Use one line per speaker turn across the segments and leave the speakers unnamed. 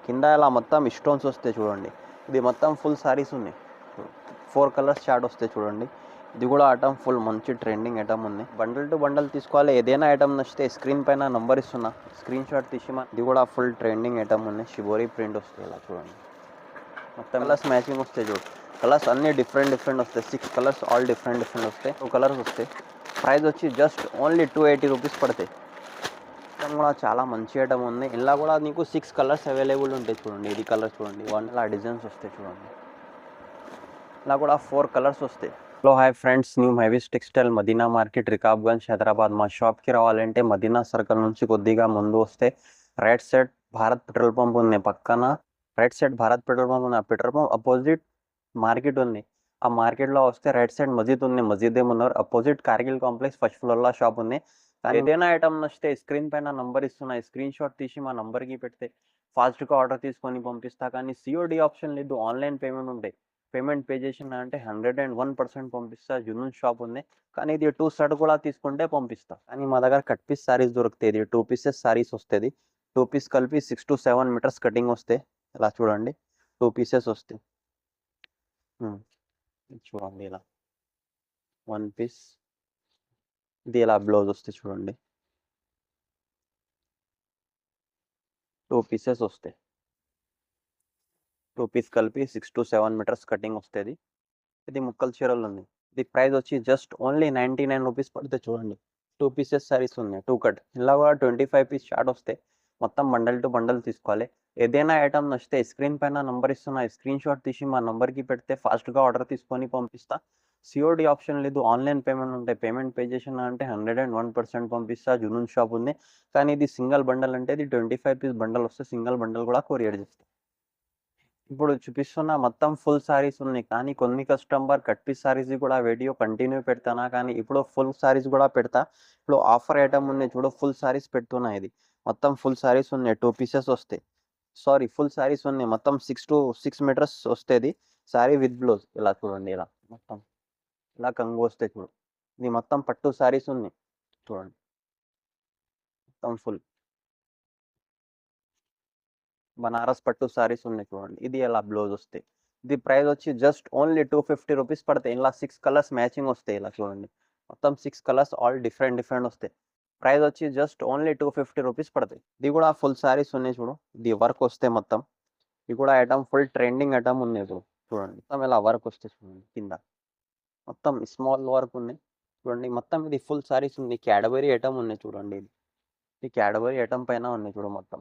కింద ఇలా మొత్తం స్టోన్స్ వస్తాయి చూడండి. ఇది మొత్తం ఫుల్ సారీస్ ఉన్నాయి. 4 కలర్స్ చార్ట్ వస్తాయి చూడండి. ఇది కూడా ఐటమ్ ఫుల్ మంచి ట్రెండింగ్ ఐటమ్ ఉంది. బండల్ టు బండల్ తీసుకోవాలి. ఏదైనా ఐటమ్ నచ్చితే స్క్రీన్ పైన నంబర్ ఇస్తున్నా, స్క్రీన్ షాట్ తీసి ఇది కూడా ఫుల్ ట్రెండింగ్ ఐటమ్ ఉంది. షిబోరి ప్రింట్ వస్తాయి ఇలా చూడండి. మొత్తం కలర్స్ మ్యాచింగ్ వస్తాయి చూడు. కలర్స్ అన్నీ డిఫరెంట్ వస్తాయి. 6 కలర్స్ ఆల్ డిఫరెంట్ వస్తాయి. 2 కలర్స్ వస్తాయి. ప్రైస్ వచ్చి జస్ట్ ఓన్లీ 280 రూపీస్ పడతాయి. ఐటమ్ కూడా చాలా మంచి ఐటమ్ ఉంది. ఇలా కూడా నీకు 6 కలర్స్ అవైలబుల్ ఉంటాయి చూడండి. ఇది కలర్ చూడండి, 1 ఇలా డిజైన్స్ వస్తాయి చూడండి. ఇలా కూడా 4 కలర్స్ వస్తాయి. హలో హాయ్ ఫ్రెండ్స్, న్యూ హైవీస్ టెక్స్టైల్ మదీనా మార్కెట్ రికాబ్గంజ్ హైదరాబాద్. మా షాప్కి రావాలంటే మదీనా సర్కిల్ నుంచి కొద్దిగా ముందు వస్తే right side Bharat petrol pump ఉంది. పక్కన right side Bharat petrol pump ఉంది. ఆ పెట్రోల్ పంప్ అపోజిట్ మార్కెట్ ఉంది. ఆ మార్కెట్లో వస్తే రైట్ సైడ్ మసీద్ ఉంది. మసీద్ ఏమున్నారు అపోజిట్ కార్గిల్ కాంప్లెక్స్ ఫస్ట్ ఫ్లోర్లో షాప్ ఉంది. ఏదైనా ఐటమ్ నచ్చితే స్క్రీన్ పైన నంబర్ ఇస్తున్నా, స్క్రీన్ షాట్ తీసి మా నంబర్కి పెడితే ఫాస్ట్గా ఆర్డర్ తీసుకొని పంపిస్తా. కానీ సిఓడి ఆప్షన్ లేదు, ఆన్లైన్ పేమెంట్ ఉంటాయి. పేమెంట్ పే చేసిన అంటే 101% పంపిస్తా. జునూన్ షాప్ ఉంది, కానీ ఇది 2 సెట్ కూడా తీసుకుంటే పంపిస్తా. కానీ మా దగ్గర కట్ పీస్ సారీస్ దొరుకుతాయి. ఇది 2 పీసెస్ సారీస్ వస్తుంది. 2 పీస్ కలిపి 6 to 7 మీటర్స్ కటింగ్ వస్తాయి. ఇలా చూడండి, 2 పీసెస్ వస్తాయి. చూడండి ఇలా 1 పీస్. ఇది ఇలా బ్లౌజ్ వస్తాయి చూడండి. 2 పీసెస్ వస్తాయి. 2 పీస్ కలిపి 6 to 7 మీటర్స్ కటింగ్ వస్తుంది. ఇది ముక్కల చీరలు ఉంది. ఇది ప్రైస్ వచ్చి జస్ట్ ఓన్లీ 99 రూపీస్ పడితే చూడండి. 2 పీసెస్ సారీస్ ఉన్నాయి, 2 కట్. ఇలా కూడా 25 పీస్ షార్ట్ వస్తాయి. మొత్తం బండల్ టు బండల్ తీసుకోవాలి. ఏదైనా ఐటమ్ నచ్చితే స్క్రీన్ పైన నంబర్ ఇస్తున్నా, స్క్రీన్ షాట్ తీసి మా నంబర్కి పెడితే ఫాస్ట్గా ఆర్డర్ తీసుకొని పంపిస్తా. సిఓడి ఆప్షన్ లేదు, ఆన్లైన్ పేమెంట్ ఉంటాయి. పేమెంట్ పే చేసిన అంటే 101% పంపిస్తా. జునూన్ షాప్ ఉంది, కానీ ఇది సింగిల్ బండల్ అంటే ఇది 25 పీస్ బండల్ వస్తే సింగిల్ బండల్ కూడా కొరియర్ చేస్తాం. ఇప్పుడు చూపిస్తున్న మొత్తం ఫుల్ సారీస్ ఉన్నాయి, కానీ కొన్ని కస్టమర్ కట్ పీస్ సారీస్ కూడా వీడియో కంటిన్యూ పెడతానా, కానీ ఇప్పుడు ఫుల్ సారీస్ కూడా పెడతా. ఇప్పుడు ఆఫర్ ఐటమ్ ఉన్నాయి చూడు, ఫుల్ సారీస్ పెడుతున్నా. ఇది మొత్తం ఫుల్ సారీస్ ఉన్నాయి. 2 పీసెస్ వస్తాయి. సారీ, ఫుల్ సారీస్ ఉన్నాయి. మొత్తం 6 మీటర్స్ వస్తుంది సారీ విత్ బ్లౌజ్. ఇలా చూడండి, ఇలా మొత్తం ఇలా కంగు వస్తాయి చూడు. ఇది మొత్తం పట్టు సారీస్ ఉన్నాయి చూడండి. మొత్తం ఫుల్ బనారస్ పట్టు సారీస్ ఉన్నాయి చూడండి. ఇది ఎలా బ్లౌజ్ వస్తాయి. ఇది ప్రైస్ వచ్చి జస్ట్ ఓన్లీ 250 రూపీస్ పడతాయి. ఇలా 6 కలర్స్ మ్యాచింగ్ వస్తాయి. ఇలా చూడండి, మొత్తం 6 కలర్స్ ఆల్ డిఫరెంట్ వస్తాయి. ప్రైస్ వచ్చి జస్ట్ ఓన్లీ 250 రూపీస్ పడతాయి. ఇది కూడా ఫుల్ సారీస్ ఉన్నాయి చూడు. ఇది వర్క్ వస్తే మొత్తం. ఇది కూడా ఐటమ్ ఫుల్ ట్రెండింగ్ ఐటమ్ ఉంది ఇప్పుడు చూడండి. మొత్తం ఇలా వర్క్ వస్తే చూడండి. కింద మొత్తం స్మాల్ వర్క్ ఉంది చూడండి. మొత్తం ఇది ఫుల్ సారీస్ ఉంది. క్యాడబరీ ఐటమ్ ఉన్నాయి చూడండి. ఇది క్యాడబరీ ఐటమ్ పైన ఉన్నాయి చూడు మొత్తం.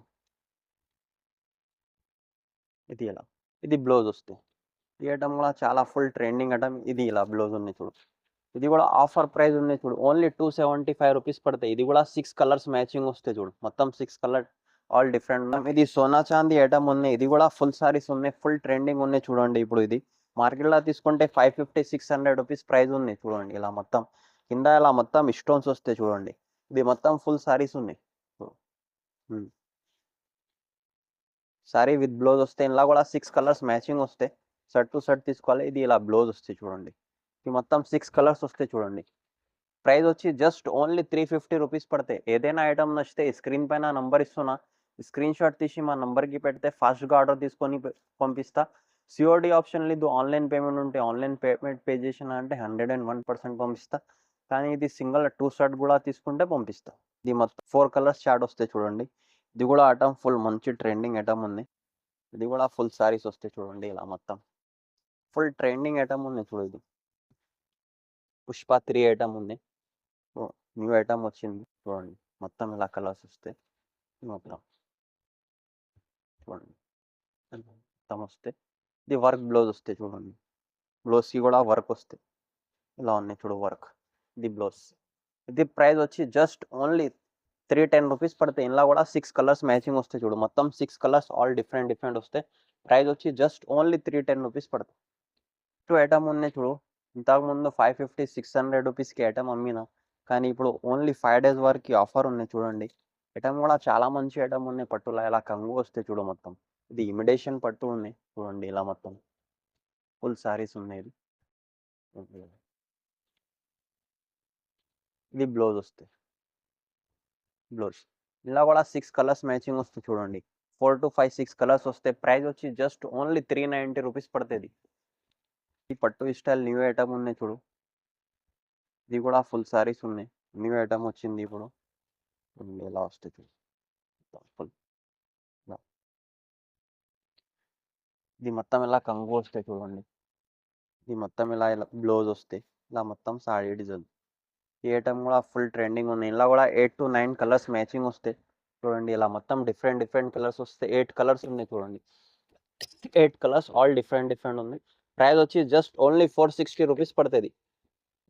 ఇది ఇలా, ఇది బ్లౌజ్ వస్తాయి. ఈ ఐటమ్ కూడా చాలా ఫుల్ ట్రెండింగ్ ఐటమ్. ఇది ఇలా బ్లౌజ్ ఉన్నాయి చూడు. ఇది కూడా ఆఫర్ ప్రైస్ ఉన్నాయి చూడు. ఓన్లీ 275 రూపీస్ పడతాయి. ఇది కూడా 6 కలర్స్ మ్యాచింగ్ వస్తాయి చూడు. మొత్తం 6 కలర్ ఆల్ డిఫరెంట్. ఇది సోనా చాందీ ఐటమ్ ఉన్నాయి. ఇది కూడా ఫుల్ సారీస్ ఉన్నాయి, ఫుల్ ట్రెండింగ్ ఉన్నాయి చూడండి. ఇప్పుడు ఇది మార్కెట్లో తీసుకుంటే 550-600 రూపీస్ ప్రైస్ ఉంది చూడండి. ఇలా మొత్తం కింద ఇలా మొత్తం స్టోన్స్ వస్తాయి చూడండి. ఇది మొత్తం ఫుల్ సారీస్ ఉన్నాయి. సారీ విత్ బ్లౌజ్ వస్తాయి. ఇలా కూడా 6 కలర్స్ మ్యాచింగ్ వస్తాయి. షర్ట్ టు షర్ట్ తీసుకోవాలి. ఇది ఇలా బ్లౌజ్ వస్తాయి చూడండి. ఇది మొత్తం 6 కలర్స్ వస్తాయి చూడండి. ప్రైస్ వచ్చి జస్ట్ ఓన్లీ 350 రూపీస్ పడతాయి. ఏదైనా ఐటమ్ నచ్చితే స్క్రీన్ పైన నంబర్ ఇస్తున్నా, స్క్రీన్ షాట్ తీసి మా నంబర్కి పెడితే ఫాస్ట్గా ఆర్డర్ తీసుకొని పంపిస్తా. సిఓడి ఆప్షన్ లేదు, ఆన్లైన్ పేమెంట్ ఉంటే ఆన్లైన్ పేమెంట్ పే చేసిన అంటే 101% పంపిస్తా. కానీ ఇది సింగిల్ 2 షర్ట్ కూడా తీసుకుంటే పంపిస్తా. ఇది మొత్తం 4 కలర్స్ చార్ట్ వస్తాయి చూడండి. ఇది కూడా ఐటమ్ ఫుల్ మంచి ట్రెండింగ్ ఐటమ్ ఉంది. ఇది కూడా ఫుల్ సారీస్ వస్తాయి చూడండి. ఇలా మొత్తం ఫుల్ ట్రెండింగ్ ఐటమ్ ఉంది చూడు. ఇది పుష్ప 3 ఐటమ్ ఉంది. న్యూ ఐటమ్ వచ్చింది చూడండి. మొత్తం ఇలా కలర్స్ వస్తాయి. మొత్తం చూడండి, మొత్తం వస్తాయి. ఇది వర్క్ బ్లౌజ్ వస్తాయి చూడండి. బ్లౌజ్కి కూడా వర్క్ వస్తాయి. ఇలా ఉన్నాయి చూడు వర్క్. ఇది బ్లౌజ్. ఇది ప్రైస్ వచ్చి జస్ట్ ఓన్లీ 310 రూపీస్ పడతాయి. ఇలా కూడా 6 కలర్స్ మ్యాచింగ్ వస్తాయి చూడు. మొత్తం 6 కలర్స్ ఆల్ డిఫరెంట్ వస్తాయి. ప్రైస్ వచ్చి జస్ట్ ఓన్లీ 310 రూపీస్ పడతాయి. 2 ఐటమ్ ఉన్నాయి చూడు. ఇంతకుముందు 550-600 రూపీస్కి ఐటమ్ అమ్మినా, కానీ ఇప్పుడు ఓన్లీ 5 డేస్ వరకు ఆఫర్ ఉన్నాయి చూడండి. ఐటమ్ కూడా చాలా మంచి ఐటమ్ ఉన్నాయి. పట్టులా ఇలా కంగు వస్తాయి చూడు. మొత్తం ఇది ఇమిడేషన్ పట్టు ఉన్నాయి చూడండి. ఇలా మొత్తం ఫుల్ సారీస్ ఉన్నాయి. ఇది బ్లౌజ్ వస్తాయి. బ్లౌజ్ ఇలా కూడా 6 కలర్స్ మ్యాచింగ్ వస్తాయి చూడండి. 4 to 5 6 కలర్స్ వస్తాయి. ప్రైస్ వచ్చి జస్ట్ ఓన్లీ 390 రూపీస్ పడుతుంది. ఈ పట్టు స్టైల్ న్యూ ఐటమ్ ఉన్నాయి చూడు, ఇది కూడా ఫుల్ సారీస్ ఉన్నాయి. న్యూ ఐటమ్ వచ్చింది ఇప్పుడు. ఎలా వస్తాయి చూడు ఫుల్. ఇది మొత్తం ఇలా కంగు వస్తాయి చూడండి. ఇది మొత్తం ఇలా ఇలా బ్లౌజ్ వస్తాయి. ఇలా మొత్తం సాడీ డిజైన్. ఈ ఐటమ్ కూడా ఫుల్ ట్రెండింగ్ ఉంది. ఇలా కూడా 8 to 9 కలర్స్ మ్యాచింగ్ వస్తాయి చూడండి. ఇలా మొత్తం డిఫరెంట్ డిఫరెంట్ కలర్స్ వస్తాయి. 8 కలర్స్ ఉన్నాయి చూడండి. 8 కలర్స్ ఆల్ డిఫరెంట్ డిఫరెంట్ ఉంది. ప్రైస్ వచ్చి జస్ట్ ఓన్లీ 460 రూపీస్ పడుతుంది.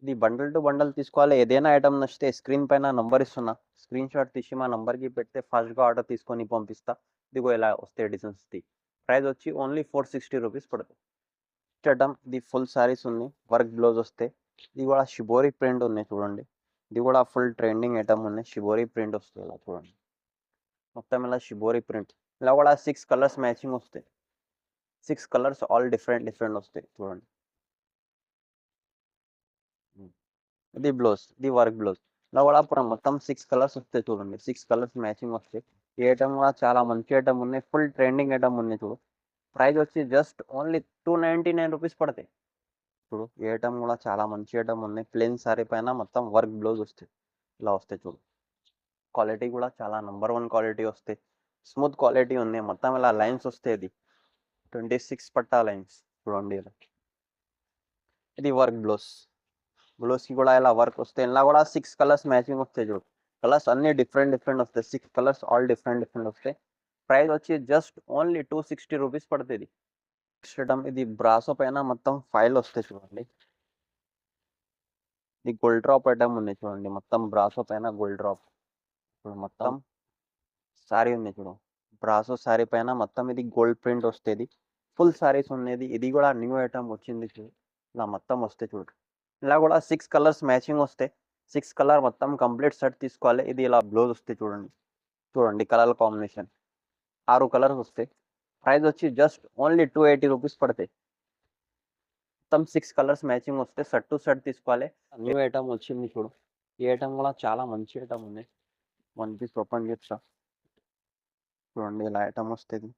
ఇది బండల్ టు బండల్ తీసుకోవాలి. ఏదైనా ఐటమ్ నచ్చితే స్క్రీన్ పైన నంబర్ ఇస్తున్నా, స్క్రీన్ షాట్ తీసి మా నంబర్కి పెడితే ఫాస్ట్గా ఆర్డర్ తీసుకొని పంపిస్తా. ఇదిగో ఇలా వస్తాయి డిజైన్స్ది. ప్రైస్ వచ్చి ఓన్లీ 460 రూపీస్ పడుతుంది. ఐటమ్ ఇది ఫుల్ సారీస్ ఉంది, వర్క్ బ్లౌజ్ వస్తాయి. ఇది కూడా షిబోరి ప్రింట్ ఉన్నాయి చూడండి. ఇది కూడా ఫుల్ ట్రెండింగ్ ఐటమ్ ఉన్నాయి. షిబోరి ప్రింట్ వస్తుంది ఇలా చూడండి. మొత్తం ఇలా షిబోరి ప్రింట్. ఇలా కూడా 6 కలర్స్ మ్యాచింగ్ వస్తాయి. 6 కలర్స్ ఆల్ డిఫరెంట్ డిఫరెంట్ వస్తాయి చూడండి. ఇది బ్లౌజ్, ఇది వర్క్ బ్లౌజ్. ఇలా కూడా మొత్తం 6 కలర్స్ వస్తాయి చూడండి. 6 కలర్స్ మ్యాచింగ్ వస్తాయి. ఈ ఐటమ్ కూడా చాలా మంచి ఐటమ్ ఉన్నాయి. ఫుల్ ట్రెండింగ్ ఐటమ్ ఉన్నాయి చూడు. ప్రైస్ వచ్చి జస్ట్ ఓన్లీ 299 రూపీస్ పడతాయి. చూడు ఈ ఐటమ్ కూడా చాలా మంచి ఐటమ్ ఉన్నాయి. ప్లెయిన్ సారీ పైన మొత్తం వర్క్ బ్లౌజ్ వస్తాయి. ఇలా వస్తాయి చూడు. క్వాలిటీ కూడా చాలా నెంబర్ 1 క్వాలిటీ వస్తాయి. స్మూత్ క్వాలిటీ ఉంది. మొత్తం ఇలా లైన్స్ వస్తాయి. ఇది 26 పట్టా లైన్స్ చూడండి. ఇది వర్క్ బ్లౌజ్. బ్లౌజ్కి కూడా ఇలా వర్క్ వస్తాయి. ఇలా కూడా 6 కలర్స్ మ్యాచింగ్ వస్తాయి చూడు. కలర్స్ అన్ని డిఫరెంట్ డిఫరెంట్ వస్తాయి. 6 కలర్స్ ఆల్ డిఫరెంట్ డిఫరెంట్ వస్తాయి. ప్రైస్ వచ్చి జస్ట్ ఓన్లీ 260 రూపీస్ పడుతుంది. ఇది బ్రాసో పైన మొత్తం ఫైల్ వస్తాయి చూడండి. ఇది గోల్డ్ డ్రాప్ ఐటమ్ ఉంది చూడండి. మొత్తం బ్రాసో పైన గోల్డ్ డ్రాప్. ఇప్పుడు మొత్తం సారీ ఉంది చూడు. బ్రాసో సారీ పైన మొత్తం ఇది గోల్డ్ ప్రింట్ వస్తుంది. ఫుల్ సారీస్ ఉన్నది. ఇది కూడా న్యూ ఐటమ్ వచ్చింది చూడు. ఇలా మొత్తం వస్తాయి చూడు. ఇలా కూడా 6 కలర్స్ మ్యాచింగ్ వస్తాయి. 6 కలర్ మొత్తం కంప్లీట్ సెట్ తీసుకోవాలి. ఇది ఇలా బ్లౌజ్ వస్తాయి చూడండి. చూడండి కలర్ కాంబినేషన్ 6 కలర్స్ వస్తాయి. ప్రైస్ వచ్చి జస్ట్ ఓన్లీ 280 రూపీస్ పడతాయి. మొత్తం 6 కలర్స్ మ్యాచింగ్ వస్తే సెట్ టు సెట్ తీసుకోవాలి. న్యూ ఐటమ్ వచ్చింది చూడు. ఈ ఐటమ్ కూడా చాలా మంచి ఐటమ్ ఉంది. 1 పీస్ ఓపెన్ చేస్తా చూడండి. ఇలా ఐటమ్ వస్తుంది.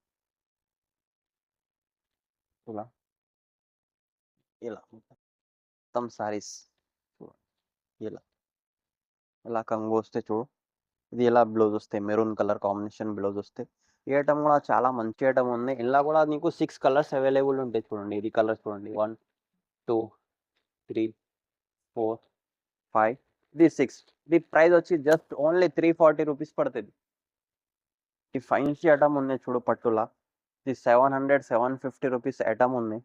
ఇలా ఇలా మొత్తం సారీస్ ఇలా ఇలా కంగు వస్తే చూడు. ఇది ఇలా బ్లౌజ్ వస్తాయి. మెరూన్ కలర్ కాంబినేషన్ బ్లౌజ్ వస్తాయి. ఈ ఐటమ్ కూడా చాలా మంచి ఐటమ్ ఉంది. ఇలా కూడా నీకు 6 కలర్స్ అవైలబుల్ ఉంటాయి చూడండి. ఇది కలర్స్ చూడండి. 1 2 3 4 5 ఇది 6. ఇది ప్రైస్ వచ్చి జస్ట్ ఓన్లీ 340 రూపీస్ పడుతుంది. ఈ ఫైన్సీ ఐటమ్ ఉన్నాయి చూడు పట్టులా. ఇది 700 750 రూపీస్ ఐటమ్ ఉంది.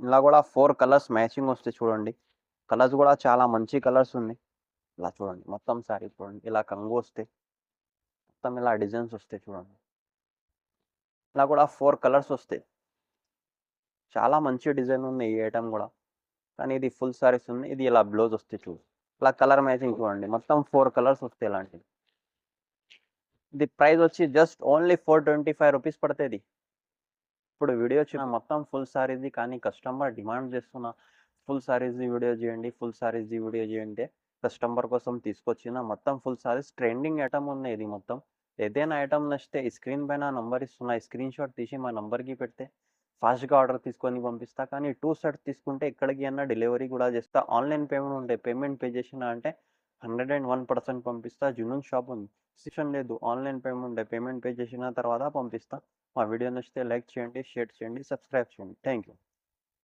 ఇలా కూడా 4 కలర్స్ మ్యాచింగ్ వస్తాయి చూడండి. కలర్స్ కూడా చాలా మంచి కలర్స్ ఉన్నాయి. ఇలా చూడండి మొత్తం సారీ చూడండి. ఇలా కంగు వస్తాయి. మొత్తం ఇలా డిజైన్స్ వస్తాయి చూడండి. ఇలా కూడా 4 కలర్స్ వస్తాయి. చాలా మంచి డిజైన్ ఉంది ఈ ఐటమ్ కూడా. కానీ ఇది ఫుల్ సారీస్ ఉంది. ఇది ఇలా బ్లౌజ్ వస్తాయి చూడు. ఇలా కలర్ మ్యాచింగ్ చూడండి. మొత్తం 4 కలర్స్ వస్తాయి ఇలాంటివి. ఇది ప్రైస్ వచ్చి జస్ట్ ఓన్లీ 425 రూపీస్ పడుతుంది. ఇప్పుడు వీడియో వచ్చిన మొత్తం ఫుల్ సారీస్ది. కానీ కస్టమర్ డిమాండ్ చేస్తున్న ఫుల్ సారీస్ది వీడియో చేయండి, ఫుల్ సారీస్ది వీడియో చేయండి. కస్టమర్ కోసం తీసుకొచ్చిన మొత్తం ఫుల్ సారీస్ ట్రెండింగ్ ఐటమ్ ఉన్నాయి. ఇది మొత్తం ఏదైనా ఐటమ్ నచ్చితే ఈ స్క్రీన్ పైన నంబర్ ఇస్తున్నా, ఈ స్క్రీన్ షాట్ తీసి మా నంబర్కి పెడితే ఫాస్ట్గా ఆర్డర్ తీసుకొని పంపిస్తా. కానీ 2 సెట్స్ తీసుకుంటే ఎక్కడికి అన్నా డెలివరీ కూడా చేస్తా. ఆన్లైన్ పేమెంట్ ఉంటే పేమెంట్ పే చేసిన అంటే 101% పంపిస్తా. జునూన్ షాప్ ఉంది, సిషన్ లేదు. ఆన్లైన్ పేమెంట్ ఉంటే పేమెంట్ పే చేసిన తర్వాత పంపిస్తా. మా వీడియో నచ్చితే లైక్ చేయండి, షేర్ చేయండి, సబ్స్క్రైబ్ చేయండి. Thank you.